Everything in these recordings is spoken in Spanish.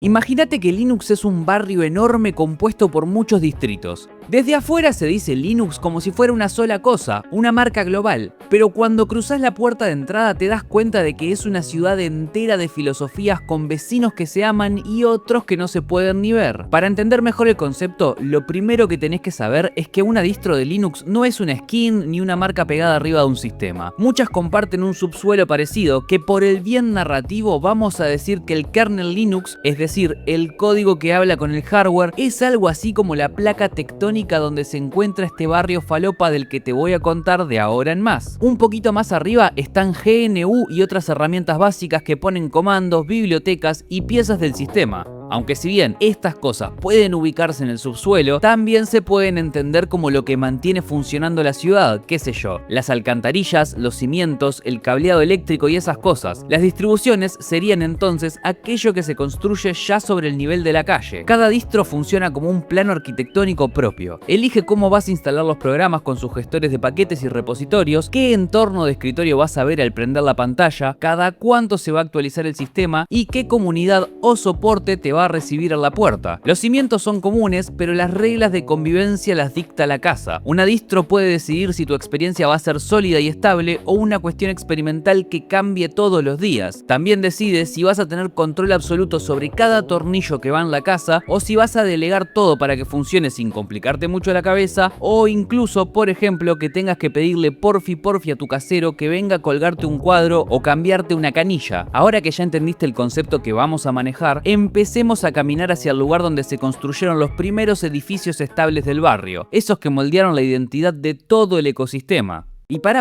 Imagínate que Linux es un barrio enorme compuesto por muchos distritos. Desde afuera se dice Linux como si fuera una sola cosa, una marca global, pero cuando cruzas la puerta de entrada te das cuenta de que es una ciudad entera de filosofías con vecinos que se aman y otros que no se pueden ni ver. Para entender mejor el concepto, lo primero que tenés que saber es que una distro de Linux no es una skin ni una marca pegada arriba de un sistema. Muchas comparten un subsuelo parecido que por el bien narrativo vamos a decir que el kernel Linux, es decir, el código que habla con el hardware, es algo así como la placa tectónica donde se encuentra este barrio falopa del que te voy a contar de ahora en más. Un poquito más arriba están GNU y otras herramientas básicas que ponen comandos, bibliotecas y piezas del sistema. Aunque si bien estas cosas pueden ubicarse en el subsuelo, también se pueden entender como lo que mantiene funcionando la ciudad, qué sé yo, las alcantarillas, los cimientos, el cableado eléctrico y esas cosas. Las distribuciones serían entonces aquello que se construye ya sobre el nivel de la calle. Cada distro funciona como un plano arquitectónico propio. Elige cómo vas a instalar los programas con sus gestores de paquetes y repositorios, qué entorno de escritorio vas a ver al prender la pantalla, cada cuánto se va a actualizar el sistema y qué comunidad o soporte te va a recibir a la puerta. Los cimientos son comunes, pero las reglas de convivencia las dicta la casa. Una distro puede decidir si tu experiencia va a ser sólida y estable o una cuestión experimental que cambie todos los días. También decide si vas a tener control absoluto sobre cada tornillo que va en la casa o si vas a delegar todo para que funcione sin complicarte mucho la cabeza o incluso, por ejemplo, que tengas que pedirle porfi a tu casero que venga a colgarte un cuadro o cambiarte una canilla. Ahora que ya entendiste el concepto que vamos a manejar, empecemos a caminar hacia el lugar donde se construyeron los primeros edificios estables del barrio, esos que moldearon la identidad de todo el ecosistema. Y para,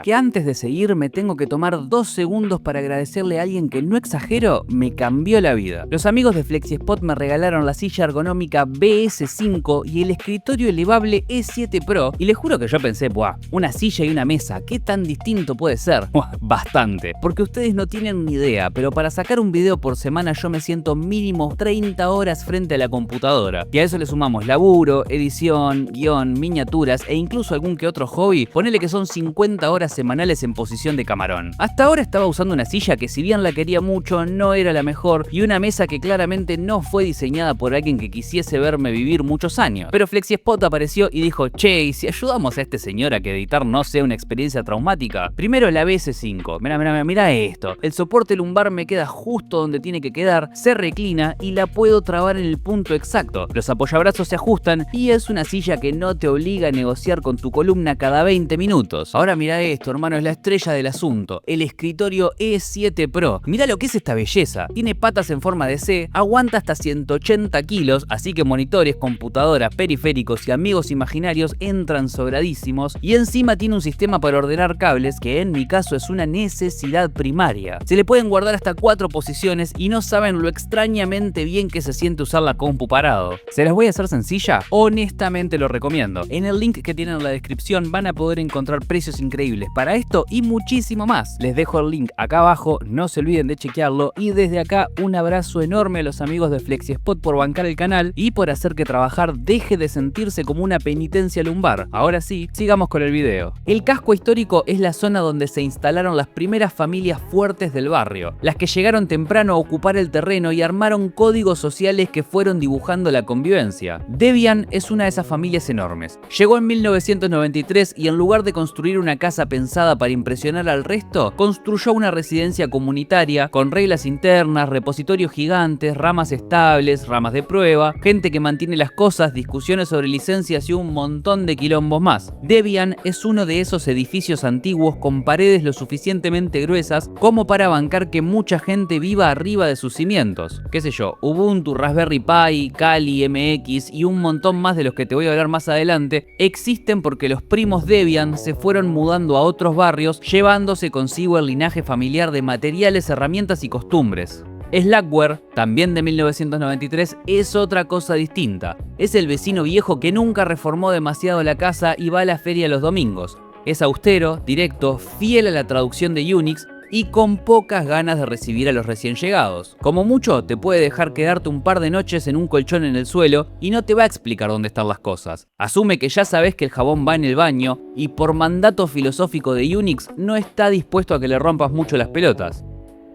que antes de seguir me tengo que tomar 2 segundos para agradecerle a alguien que, no exagero, me cambió la vida. Los amigos de FlexiSpot me regalaron la silla ergonómica BS5 y el escritorio elevable E7 Pro, y les juro que yo pensé, buah, una silla y una mesa, ¿qué tan distinto puede ser? Bastante, porque ustedes no tienen ni idea, pero para sacar un video por semana yo me siento mínimo 30 horas frente a la computadora, y a eso le sumamos laburo, edición, guión, miniaturas e incluso algún que otro hobby. Ponele que son 50 horas semanales en posición de camarón. Hasta ahora estaba usando una silla que, si bien la quería mucho, no era la mejor, y una mesa que claramente no fue diseñada por alguien que quisiese verme vivir muchos años. Pero FlexiSpot apareció y dijo, che, ¿y si ayudamos a este señor a que editar no sea una experiencia traumática? Primero la BS5, mirá esto. El soporte lumbar me queda justo donde tiene que quedar, se reclina y la puedo trabar en el punto exacto. Los apoyabrazos se ajustan y es una silla que no te obliga a negociar con tu columna cada 20 minutos. Ahora mira esto, hermano, es la estrella del asunto, el escritorio E7 Pro. Mira lo que es esta belleza. Tiene patas en forma de C, aguanta hasta 180 kilos, así que monitores, computadoras, periféricos y amigos imaginarios entran sobradísimos, y encima tiene un sistema para ordenar cables que en mi caso es una necesidad primaria. Se le pueden guardar hasta 4 posiciones y no saben lo extrañamente bien que se siente usar la compu parado. ¿Se las voy a hacer sencilla? Honestamente lo recomiendo. En el link que tienen en la descripción van a poder encontrar precios increíbles para esto y muchísimo más. Les dejo el link acá abajo, no se olviden de chequearlo, y desde acá un abrazo enorme a los amigos de FlexiSpot por bancar el canal y por hacer que trabajar deje de sentirse como una penitencia lumbar. Ahora sí, sigamos con el video. El casco histórico es la zona donde se instalaron las primeras familias fuertes del barrio, las que llegaron temprano a ocupar el terreno y armaron códigos sociales que fueron dibujando la convivencia. Debian es una de esas familias enormes. Llegó en 1993 y en lugar de construir una casa pensada para impresionar al resto, construyó una residencia comunitaria con reglas internas, repositorios gigantes, ramas estables, ramas de prueba, gente que mantiene las cosas, discusiones sobre licencias y un montón de quilombos más. Debian es uno de esos edificios antiguos con paredes lo suficientemente gruesas como para bancar que mucha gente viva arriba de sus cimientos. Qué sé yo, Ubuntu, Raspberry Pi, Kali, MX y un montón más de los que te voy a hablar más adelante existen porque los primos Debian se fueron mudando a otros barrios, llevándose consigo el linaje familiar de materiales, herramientas y costumbres. Slackware, también de 1993, es otra cosa distinta. Es el vecino viejo que nunca reformó demasiado la casa y va a la feria los domingos. Es austero, directo, fiel a la traducción de Unix y con pocas ganas de recibir a los recién llegados. Como mucho, te puede dejar quedarte un par de noches en un colchón en el suelo y no te va a explicar dónde están las cosas. Asume que ya sabes que el jabón va en el baño y por mandato filosófico de Unix no está dispuesto a que le rompas mucho las pelotas.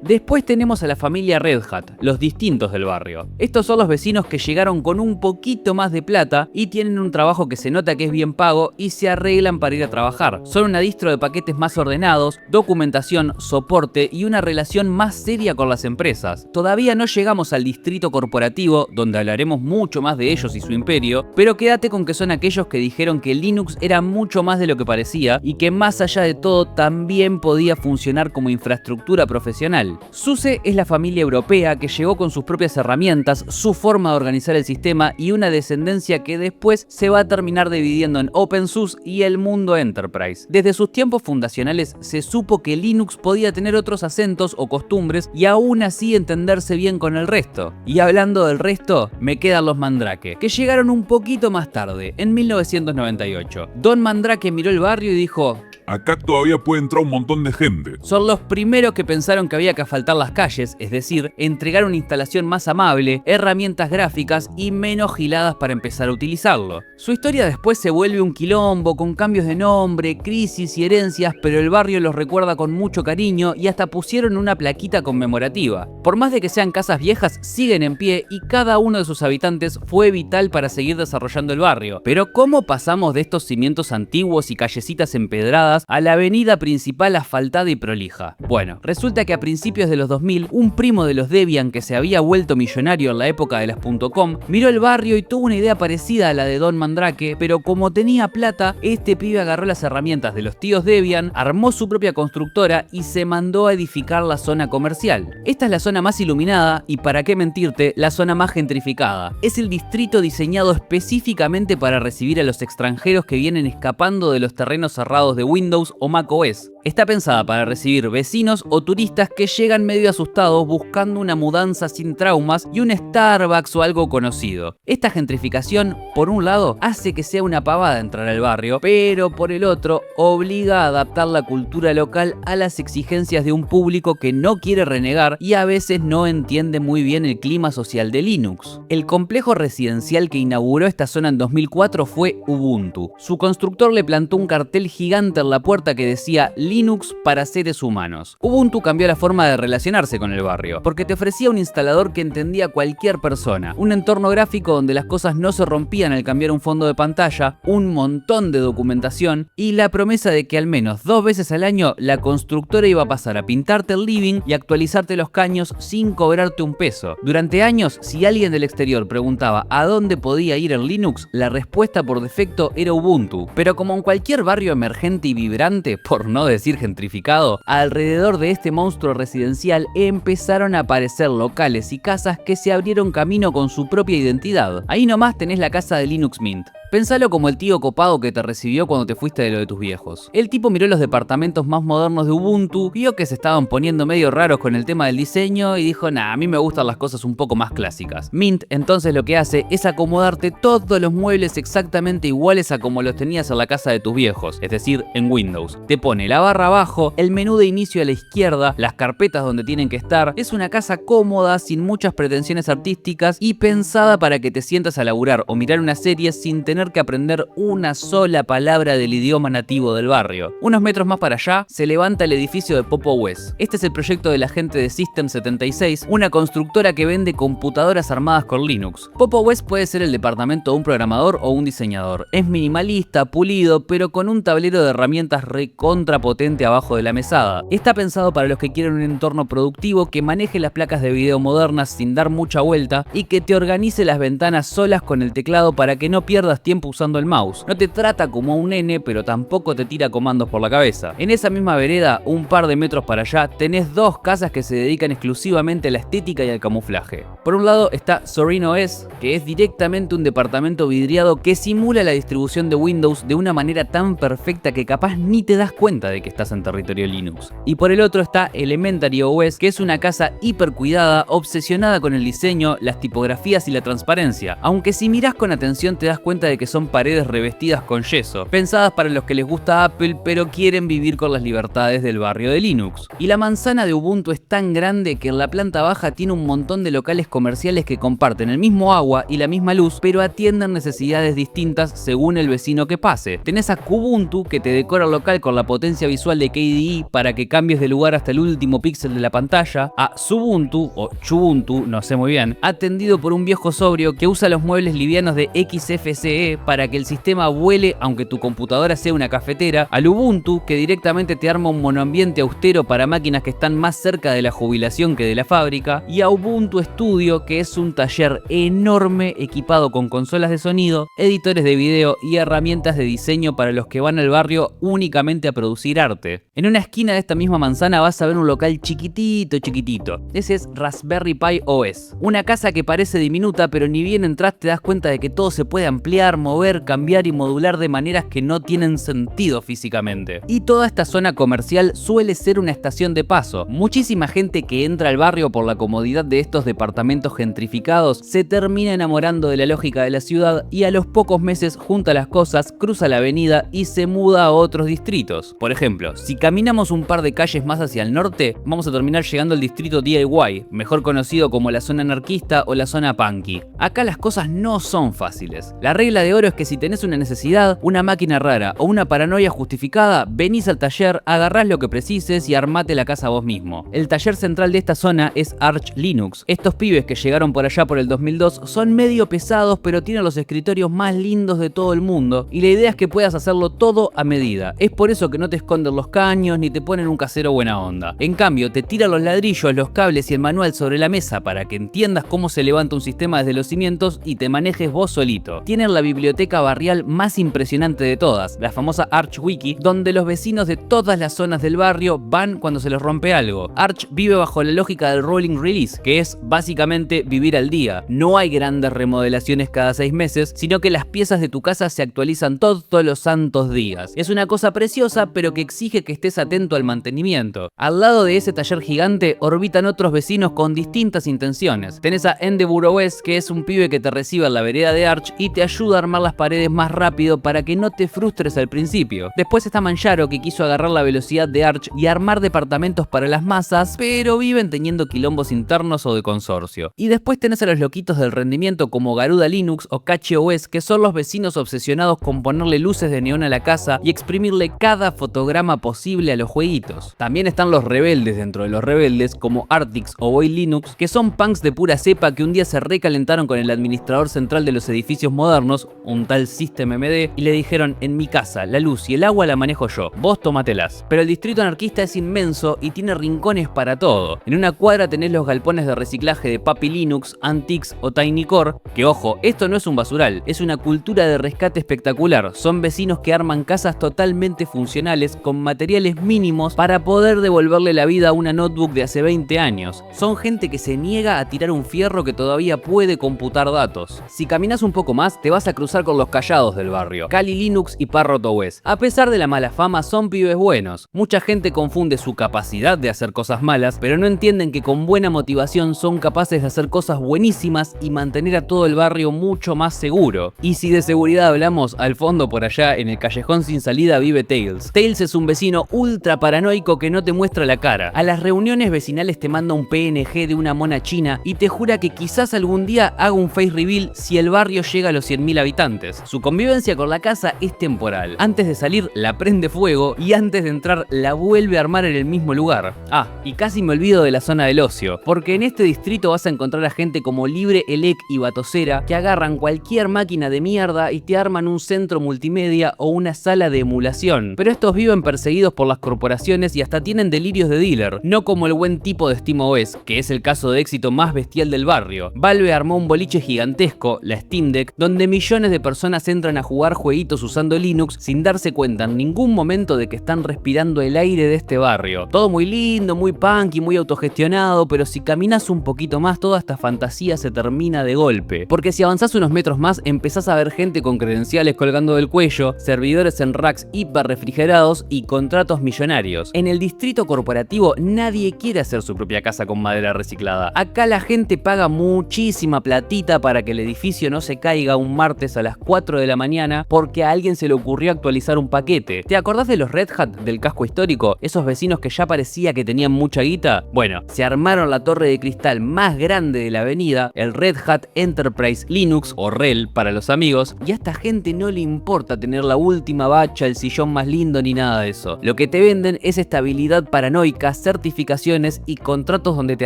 Después tenemos a la familia Red Hat, los distintos del barrio. Estos son los vecinos que llegaron con un poquito más de plata y tienen un trabajo que se nota que es bien pago y se arreglan para ir a trabajar. Son una distro de paquetes más ordenados, documentación, soporte y una relación más seria con las empresas. Todavía no llegamos al distrito corporativo, donde hablaremos mucho más de ellos y su imperio, pero quédate con que son aquellos que dijeron que Linux era mucho más de lo que parecía y que más allá de todo también podía funcionar como infraestructura profesional. SUSE es la familia europea que llegó con sus propias herramientas, su forma de organizar el sistema y una descendencia que después se va a terminar dividiendo en OpenSUSE y el mundo Enterprise. Desde sus tiempos fundacionales se supo que Linux podía tener otros acentos o costumbres y aún así entenderse bien con el resto. Y hablando del resto, me quedan los Mandrake, que llegaron un poquito más tarde, en 1998. Don Mandrake miró el barrio y dijo: acá todavía puede entrar un montón de gente. Son los primeros que pensaron que había que asfaltar las calles, es decir, entregar una instalación más amable, herramientas gráficas y menos giladas para empezar a utilizarlo. Su historia después se vuelve un quilombo con cambios de nombre, crisis y herencias, pero el barrio los recuerda con mucho cariño y hasta pusieron una plaquita conmemorativa. Por más de que sean casas viejas, siguen en pie y cada uno de sus habitantes fue vital para seguir desarrollando el barrio. Pero ¿cómo pasamos de estos cimientos antiguos y callecitas empedradas a la avenida principal asfaltada y prolija? Bueno, resulta que a principios de los 2000, un primo de los Debian que se había vuelto millonario en la época de las .com, miró el barrio y tuvo una idea parecida a la de Don Mandrake, pero como tenía plata, este pibe agarró las herramientas de los tíos Debian, armó su propia constructora y se mandó a edificar la zona comercial. Esta es la zona más iluminada y, para qué mentirte, la zona más gentrificada. Es el distrito diseñado específicamente para recibir a los extranjeros que vienen escapando de los terrenos cerrados de Windows o macOS. Está pensada para recibir vecinos o turistas que llegan medio asustados buscando una mudanza sin traumas y un Starbucks o algo conocido. Esta gentrificación, por un lado, hace que sea una pavada entrar al barrio, pero por el otro, obliga a adaptar la cultura local a las exigencias de un público que no quiere renegar y a veces no entiende muy bien el clima social de Linux. El complejo residencial que inauguró esta zona en 2004 fue Ubuntu. Su constructor le plantó un cartel gigante en la puerta que decía Linux para seres humanos. Ubuntu cambió la forma de relacionarse con el barrio, porque te ofrecía un instalador que entendía cualquier persona, un entorno gráfico donde las cosas no se rompían al cambiar un fondo de pantalla, un montón de documentación y la promesa de que al menos 2 veces al año la constructora iba a pasar a pintarte el living y actualizarte los caños sin cobrarte un peso. Durante años, si alguien del exterior preguntaba a dónde podía ir en Linux, la respuesta por defecto era Ubuntu. Pero como en cualquier barrio emergente y vibrante, por no decir gentrificado, alrededor de este monstruo residencial empezaron a aparecer locales y casas que se abrieron camino con su propia identidad. Ahí nomás tenés la casa de Linux Mint. Pensalo como el tío copado que te recibió cuando te fuiste de lo de tus viejos. El tipo miró los departamentos más modernos de Ubuntu, vio que se estaban poniendo medio raros con el tema del diseño y dijo: nah, a mí me gustan las cosas un poco más clásicas. Mint entonces lo que hace es acomodarte todos los muebles exactamente iguales a como los tenías en la casa de tus viejos, es decir, en Windows. Te pone la barra abajo, el menú de inicio a la izquierda, las carpetas donde tienen que estar. Es una casa cómoda, sin muchas pretensiones artísticas y pensada para que te sientas a laburar o mirar una serie sin tener que aprender una sola palabra del idioma nativo del barrio. Unos metros más para allá se levanta el edificio de PopOS. Este es el proyecto de la gente de System76, una constructora que vende computadoras armadas con Linux. PopOS puede ser el departamento de un programador o un diseñador. Es minimalista, pulido, pero con un tablero de herramientas recontra potente abajo de la mesada. Está pensado para los que quieren un entorno productivo que maneje las placas de video modernas sin dar mucha vuelta y que te organice las ventanas solas con el teclado para que no pierdas tiempo usando el mouse. No te trata como a un nene, pero tampoco te tira comandos por la cabeza. En esa misma vereda, un par de metros para allá, tenés 2 casas que se dedican exclusivamente a la estética y al camuflaje. Por un lado está Zorin OS, que es directamente un departamento vidriado que simula la distribución de Windows de una manera tan perfecta que capaz ni te das cuenta de que estás en territorio Linux. Y por el otro está Elementary OS, que es una casa hiper cuidada, obsesionada con el diseño, las tipografías y la transparencia. Aunque si mirás con atención te das cuenta de de que son paredes revestidas con yeso, pensadas para los que les gusta Apple pero quieren vivir con las libertades del barrio de Linux. Y la manzana de Ubuntu es tan grande que en la planta baja tiene un montón de locales comerciales que comparten el mismo agua y la misma luz, pero atienden necesidades distintas según el vecino que pase. Tenés a Kubuntu, que te decora el local con la potencia visual de KDE para que cambies de lugar hasta el último píxel de la pantalla, a Xubuntu o Chubuntu, no sé muy bien, atendido por un viejo sobrio que usa los muebles livianos de XFCE para que el sistema vuele aunque tu computadora sea una cafetera, al Ubuntu, que directamente te arma un monoambiente austero para máquinas que están más cerca de la jubilación que de la fábrica, y a Ubuntu Studio, que es un taller enorme equipado con consolas de sonido, editores de video y herramientas de diseño para los que van al barrio únicamente a producir arte. En una esquina de esta misma manzana vas a ver un local chiquitito. Ese es Raspberry Pi OS. Una casa que parece diminuta, pero ni bien entras te das cuenta de que todo se puede ampliar, mover, cambiar y modular de maneras que no tienen sentido físicamente. Y toda esta zona comercial suele ser una estación de paso. Muchísima gente que entra al barrio por la comodidad de estos departamentos gentrificados se termina enamorando de la lógica de la ciudad y a los pocos meses junta las cosas, cruza la avenida y se muda a otros distritos. Por ejemplo, si caminamos un par de calles más hacia el norte, vamos a terminar llegando al distrito DIY, mejor conocido como la zona anarquista o la zona punky. Acá las cosas no son fáciles. La regla de oro es que si tenés una necesidad, una máquina rara o una paranoia justificada, venís al taller, agarrás lo que precises y armate la casa vos mismo. El taller central de esta zona es Arch Linux. Estos pibes que llegaron por allá por el 2002 son medio pesados, pero tienen los escritorios más lindos de todo el mundo y la idea es que puedas hacerlo todo a medida. Es por eso que no te esconden los caños ni te ponen un casero buena onda. En cambio, te tiran los ladrillos, los cables y el manual sobre la mesa para que entiendas cómo se levanta un sistema desde los cimientos y te manejes vos solito. Tienen la biblioteca barrial más impresionante de todas, la famosa Arch Wiki, donde los vecinos de todas las zonas del barrio van cuando se les rompe algo. Arch vive bajo la lógica del rolling release, que es básicamente vivir al día. No hay grandes remodelaciones cada 6 meses, sino que las piezas de tu casa se actualizan todos los santos días. Es una cosa preciosa, pero que exige que estés atento al mantenimiento. Al lado de ese taller gigante orbitan otros vecinos con distintas intenciones. Tenés a Endeavour OS, que es un pibe que te recibe en la vereda de Arch y te ayuda a armar las paredes más rápido para que no te frustres al principio. Después está Manjaro, que quiso agarrar la velocidad de Arch y armar departamentos para las masas, pero viven teniendo quilombos internos o de consorcio. Y después tenés a los loquitos del rendimiento como Garuda Linux o Cache OS, que son los vecinos obsesionados con ponerle luces de neón a la casa y exprimirle cada fotograma posible a los jueguitos. También están los rebeldes dentro de los rebeldes como Artix o Boy Linux, que son punks de pura cepa que un día se recalentaron con el administrador central de los edificios modernos, un tal System MD, y le dijeron: en mi casa la luz y el agua la manejo yo, vos tomatelas. Pero el distrito anarquista es inmenso y tiene rincones para todo. En una cuadra tenés los galpones de reciclaje de Papi Linux, Antix o TinyCore, que ojo, esto no es un basural, es una cultura de rescate espectacular. Son vecinos que arman casas totalmente funcionales con materiales mínimos para poder devolverle la vida a una notebook de hace 20 años. Son gente que se niega a tirar un fierro que todavía puede computar datos. Si caminas un poco más, te vas a cruzar con los callados del barrio, Kali Linux y Parrot OS. A pesar de la mala fama, son pibes buenos. Mucha gente confunde su capacidad de hacer cosas malas, pero no entienden que con buena motivación son capaces de hacer cosas buenísimas y mantener a todo el barrio mucho más seguro. Y si de seguridad hablamos, al fondo por allá en el callejón sin salida vive Tails. Tails es un vecino ultra paranoico que no te muestra la cara. A las reuniones vecinales te manda un PNG de una mona china y te jura que quizás algún día haga un face reveal si el barrio llega a los 100.000 habitantes. Su convivencia con la casa es temporal. Antes de salir la prende fuego y antes de entrar la vuelve a armar en el mismo lugar. Ah, y casi me olvido de la zona del ocio, porque en este distrito vas a encontrar a gente como Libre, Elec y Batocera que agarran cualquier máquina de mierda y te arman un centro multimedia o una sala de emulación. Pero estos viven perseguidos por las corporaciones y hasta tienen delirios de dealer, no como el buen tipo de SteamOS, que es el caso de éxito más bestial del barrio. Valve armó un boliche gigantesco, la Steam Deck, donde millones de personas entran a jugar jueguitos usando Linux sin darse cuenta en ningún momento de que están respirando el aire de este barrio. Todo muy lindo, muy punk y muy autogestionado, pero si caminas un poquito más, toda esta fantasía se termina de golpe. Porque si avanzás unos metros más, empezás a ver gente con credenciales colgando del cuello, servidores en racks hiper refrigerados y contratos millonarios. En el distrito corporativo nadie quiere hacer su propia casa con madera reciclada. Acá la gente paga muchísima platita para que el edificio no se caiga un martes martes a las 4 de la mañana porque a alguien se le ocurrió actualizar un paquete. ¿Te acordás de los Red Hat del casco histórico? Esos vecinos que ya parecía que tenían mucha guita. Bueno, se armaron la torre de cristal más grande de la avenida, el Red Hat Enterprise Linux o RHEL para los amigos, y a esta gente no le importa tener la última bacha, el sillón más lindo ni nada de eso. Lo que te venden es estabilidad paranoica, certificaciones y contratos donde te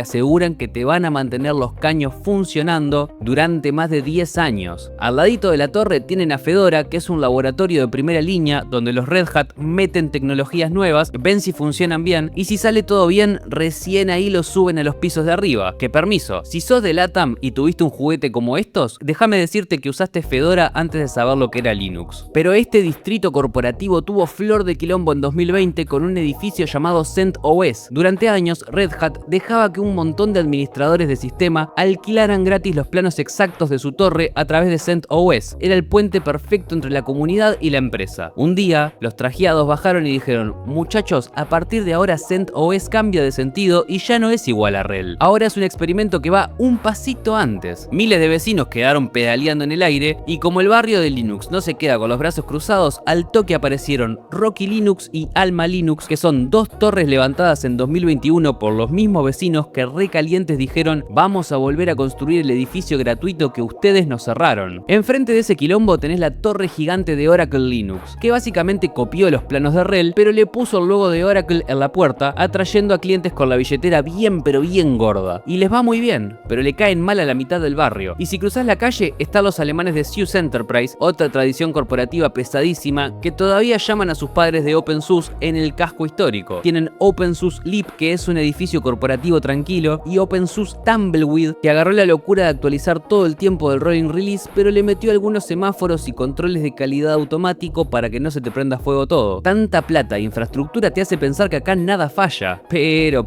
aseguran que te van a mantener los caños funcionando durante más de 10 años. Al ladito de la torre tienen a Fedora, que es un laboratorio de primera línea donde los Red Hat meten tecnologías nuevas, ven si funcionan bien y si sale todo bien, recién ahí los suben a los pisos de arriba. Que permiso, si sos de LATAM y tuviste un juguete como estos, déjame decirte que usaste Fedora antes de saber lo que era Linux. Pero este distrito corporativo tuvo flor de quilombo en 2020 con un edificio llamado CentOS. Durante años, Red Hat dejaba que un montón de administradores de sistema alquilaran gratis los planos exactos de su torre a través de CentOS. Era el puente perfecto entre la comunidad y la empresa. Un día, los trajeados bajaron y dijeron: muchachos, a partir de ahora CentOS cambia de sentido y ya no es igual a RHEL. Ahora es un experimento que va un pasito antes. Miles de vecinos quedaron pedaleando en el aire y como el barrio de Linux no se queda con los brazos cruzados, al toque aparecieron Rocky Linux y Alma Linux, que son dos torres levantadas en 2021 por los mismos vecinos que recalientes dijeron: vamos a volver a construir el edificio gratuito que ustedes nos cerraron. Enfrente de ese quilombo tenés la torre gigante de Oracle Linux, que básicamente copió los planos de RHEL, pero le puso el logo de Oracle en la puerta, atrayendo a clientes con la billetera bien pero bien gorda. Y les va muy bien, pero le caen mal a la mitad del barrio. Y si cruzás la calle, están los alemanes de SUSE Enterprise, otra tradición corporativa pesadísima, que todavía llaman a sus padres de OpenSUSE en el casco histórico. Tienen OpenSUSE Leap, que es un edificio corporativo tranquilo, y OpenSUSE Tumbleweed, que agarró la locura de actualizar todo el tiempo del rolling release, pero le metió algunos semáforos y controles de calidad automático para que no se te prenda fuego todo. Tanta plata e infraestructura te hace pensar que acá nada falla. Pero,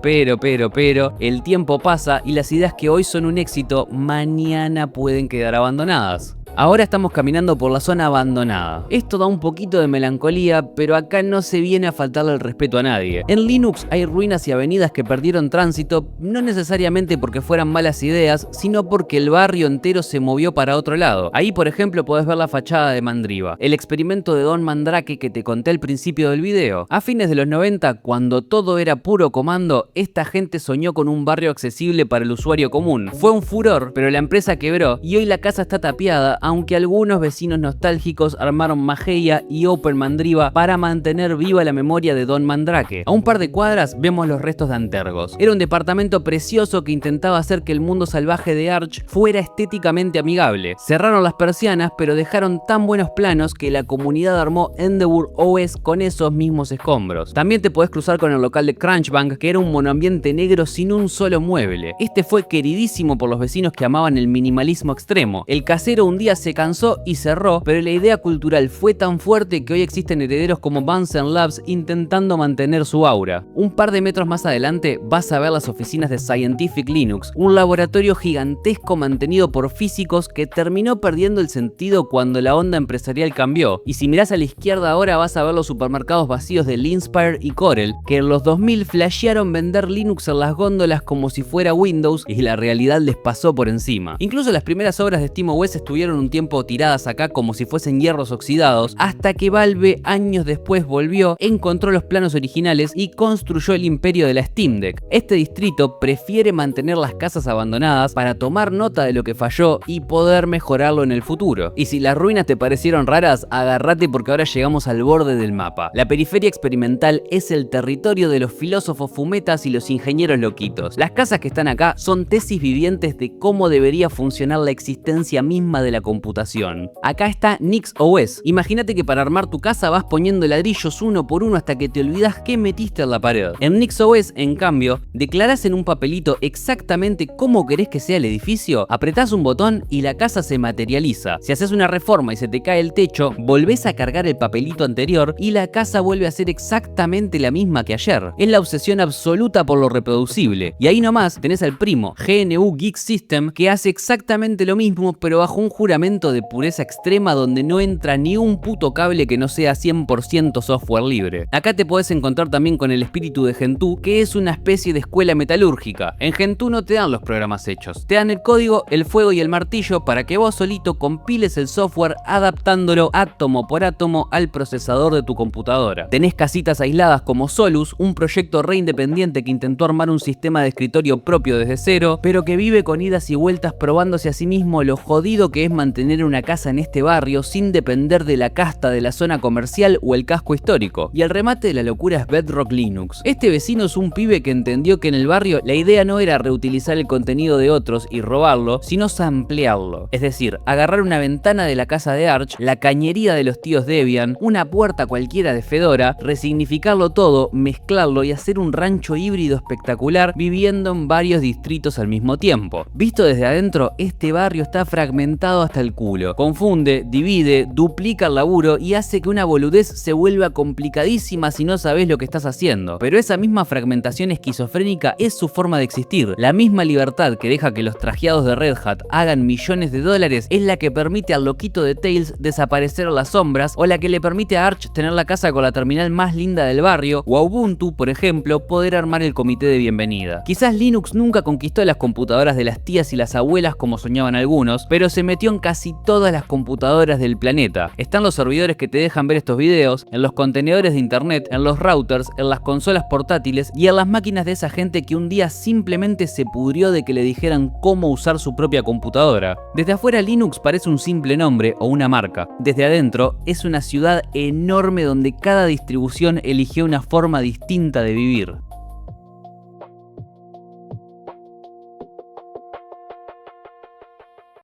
el tiempo pasa y las ideas que hoy son un éxito, mañana pueden quedar abandonadas. Ahora estamos caminando por la zona abandonada. Esto da un poquito de melancolía, pero acá no se viene a faltarle el respeto a nadie. En Linux hay ruinas y avenidas que perdieron tránsito, no necesariamente porque fueran malas ideas, sino porque el barrio entero se movió para otro lado. Ahí, por ejemplo, podés ver la fachada de Mandriva, el experimento de Don Mandrake que te conté al principio del video. A fines de los 90, cuando todo era puro comando, esta gente soñó con un barrio accesible para el usuario común. Fue un furor, pero la empresa quebró y hoy la casa está tapiada, aunque algunos vecinos nostálgicos armaron Mageia y Open Mandriva para mantener viva la memoria de Don Mandrake. A un par de cuadras vemos los restos de Antergos. Era un departamento precioso que intentaba hacer que el mundo salvaje de Arch fuera estéticamente amigable. Cerraron las persianas, pero dejaron tan buenos planos que la comunidad armó Endeavour OS con esos mismos escombros. También te podés cruzar con el local de Crunchbank, que era un monoambiente negro sin un solo mueble. Este fue queridísimo por los vecinos que amaban el minimalismo extremo. El casero un día se cansó y cerró, pero la idea cultural fue tan fuerte que hoy existen herederos como Bunsen Labs intentando mantener su aura. Un par de metros más adelante vas a ver las oficinas de Scientific Linux, un laboratorio gigantesco mantenido por físicos que terminó perdiendo el sentido cuando la onda empresarial cambió. Y si mirás a la izquierda ahora vas a ver los supermercados vacíos de Linspire y Corel, que en los 2000 flashearon vender Linux en las góndolas como si fuera Windows y la realidad les pasó por encima. Incluso las primeras obras de SteamOS estuvieron un tiempo tiradas acá como si fuesen hierros oxidados, hasta que Valve años después volvió, encontró los planos originales y construyó el imperio de la Steam Deck. Este distrito prefiere mantener las casas abandonadas para tomar nota de lo que falló y poder mejorarlo en el futuro. Y si las ruinas te parecieron raras, agárrate porque ahora llegamos al borde del mapa. La periferia experimental es el territorio de los filósofos fumetas y los ingenieros loquitos. Las casas que están acá son tesis vivientes de cómo debería funcionar la existencia misma de la computación. Acá está NixOS. Imagínate que para armar tu casa vas poniendo ladrillos uno por uno hasta que te olvidas qué metiste en la pared. En NixOS, en cambio, declarás en un papelito exactamente cómo querés que sea el edificio, apretás un botón y la casa se materializa. Si haces una reforma y se te cae el techo, volvés a cargar el papelito anterior y la casa vuelve a ser exactamente la misma que ayer. Es la obsesión absoluta por lo reproducible. Y ahí nomás tenés al primo, GNU Geek System, que hace exactamente lo mismo pero bajo un juramento momento de pureza extrema donde no entra ni un puto cable que no sea 100% software libre. Acá te podés encontrar también con el espíritu de Gentoo, que es una especie de escuela metalúrgica. En Gentoo no te dan los programas hechos, te dan el código, el fuego y el martillo para que vos solito compiles el software adaptándolo átomo por átomo al procesador de tu computadora. Tenés casitas aisladas como Solus, un proyecto re independiente que intentó armar un sistema de escritorio propio desde cero, pero que vive con idas y vueltas probándose a sí mismo lo jodido que es mantener una casa en este barrio sin depender de la casta de la zona comercial o el casco histórico. Y el remate de la locura es Bedrock Linux. Este vecino es un pibe que entendió que en el barrio la idea no era reutilizar el contenido de otros y robarlo, sino samplearlo. Es decir, agarrar una ventana de la casa de Arch, la cañería de los tíos Debian, una puerta cualquiera de Fedora, resignificarlo todo, mezclarlo y hacer un rancho híbrido espectacular viviendo en varios distritos al mismo tiempo. Visto desde adentro, este barrio está fragmentado hasta el culo. Confunde, divide, duplica el laburo y hace que una boludez se vuelva complicadísima si no sabes lo que estás haciendo. Pero esa misma fragmentación esquizofrénica es su forma de existir. La misma libertad que deja que los trajeados de Red Hat hagan millones de dólares es la que permite al loquito de Tails desaparecer en las sombras, o la que le permite a Arch tener la casa con la terminal más linda del barrio, o a Ubuntu, por ejemplo, poder armar el comité de bienvenida. Quizás Linux nunca conquistó las computadoras de las tías y las abuelas como soñaban algunos, pero se metió en casi todas las computadoras del planeta. Están los servidores que te dejan ver estos videos, en los contenedores de internet, en los routers, en las consolas portátiles y en las máquinas de esa gente que un día simplemente se pudrió de que le dijeran cómo usar su propia computadora. Desde afuera Linux parece un simple nombre o una marca. Desde adentro es una ciudad enorme donde cada distribución eligió una forma distinta de vivir.